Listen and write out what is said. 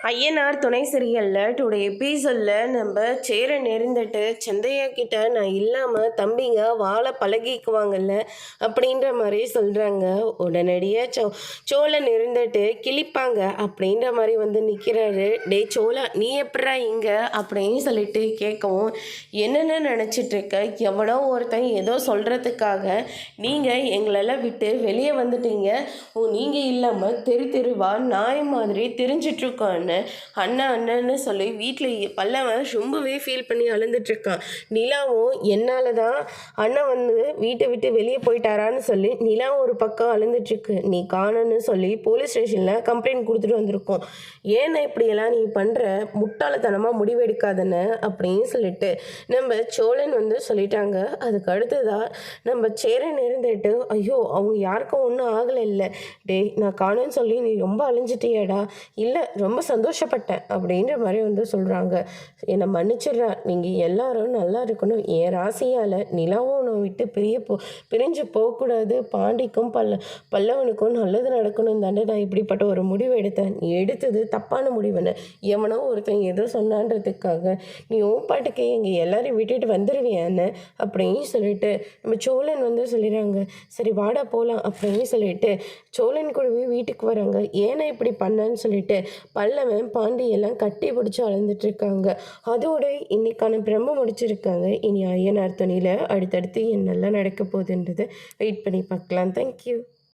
ஐயனார் துணை சீரியலில் டுடே எபிசோடில் நம்ம சேர நெருந்துட்டு சந்தையா கிட்ட நான் இல்லாமல் தம்பிங்க வாழ பழகிக்குவாங்கல்ல அப்படின்ற மாதிரி சொல்கிறாங்க. உடனடியாக சோழன் இருந்துட்டு கிழிப்பாங்க அப்படின்ற மாதிரி வந்து நிற்கிறாரு. டே சோழா, நீ எப்படா இங்கே அப்படின்னு சொல்லிட்டு கேட்கவும், என்னென்ன நினச்சிட்ருக்க, எவனோ ஒருத்தன் ஏதோ சொல்கிறதுக்காக நீங்கள் எங்களெல்லாம் விட்டு வெளியே வந்துட்டீங்க, நீங்கள் இல்லாமல் தெருவா நாய் மாதிரி தெரிஞ்சிட்ருக்கோன்னு அண்ணன்னு சொல்லி வீட்டில் பல்லவன் ரொம்பவே ஃபீல் பண்ணி அழுந்துட்டுருக்கான். நிலாவும் என்னால் தான் அண்ணன் வந்து வீட்டை விட்டு வெளியே போயிட்டாரான்னு சொல்லி நிலாவும் ஒரு பக்கம் அழுந்துட்டுருக்கு. நீ காணன்னு சொல்லி போலீஸ் ஸ்டேஷனில் கம்ப்ளைண்ட் கொடுத்துட்டு வந்திருக்கோம். ஏன்னா இப்படியெல்லாம் நீ பண்ணுற முட்டாளத்தனமாக முடிவெடுக்காதன்னு அப்படின்னு சொல்லிட்டு நம்ம சோழன் வந்து சொல்லிட்டாங்க. அதுக்கு அடுத்ததாக நம்ம சேரன் இருந்துட்டு, ஐயோ அவங்க யாருக்கும் ஒன்றும் ஆகலை இல்லை, டே நான் காணன்னு சொல்லி நீ ரொம்ப அழிஞ்சிட்டியாடா, இல்லை ரொம்ப சந்தோஷப்பட்டேன் அப்படின்ற மாதிரி வந்து சொல்கிறாங்க. என்னை மன்னிச்சிடுறா, நீங்கள் எல்லாரும் நல்லா இருக்கணும், என் ராசியால் நிலாவும் நான் விட்டு பிரிஞ்சு போகக்கூடாது, பாண்டிக்கும் பல்லவனுக்கும் நல்லது நடக்கணும் தானே நான் இப்படிப்பட்ட ஒரு முடிவு எடுத்தேன். நீ எடுத்தது தப்பான முடிவுன்னு எவனோ ஒருத்தன் ஏதோ சொன்னான்றதுக்காக நீ பாட்டுக்கு எங்கள் எல்லாரையும் விட்டுட்டு வந்துடுவியான்னு அப்படின்னு சொல்லிட்டு நம்ம சோழன் வந்து சொல்லிடுறாங்க. சரி வாடா போகலாம் அப்படின்னு சொல்லிட்டு சோழன் கூடவே வீட்டுக்கு வராங்க. ஏன்னா இப்படி பண்ணான்னு சொல்லிட்டு பல்லவன் பாண்டியெல்லாம் கட்டி பிடிச்சி அழுந்துட்டுருக்காங்க. அதோட இன்னைக்கான பிரம்ம முடிச்சிருக்காங்க. இனி ஐயனார் துணியில் அடுத்தடுத்து என்னெல்லாம் நடக்க போகுதுன்றதை வெயிட் பண்ணி பார்க்கலாம். தேங்க்யூ.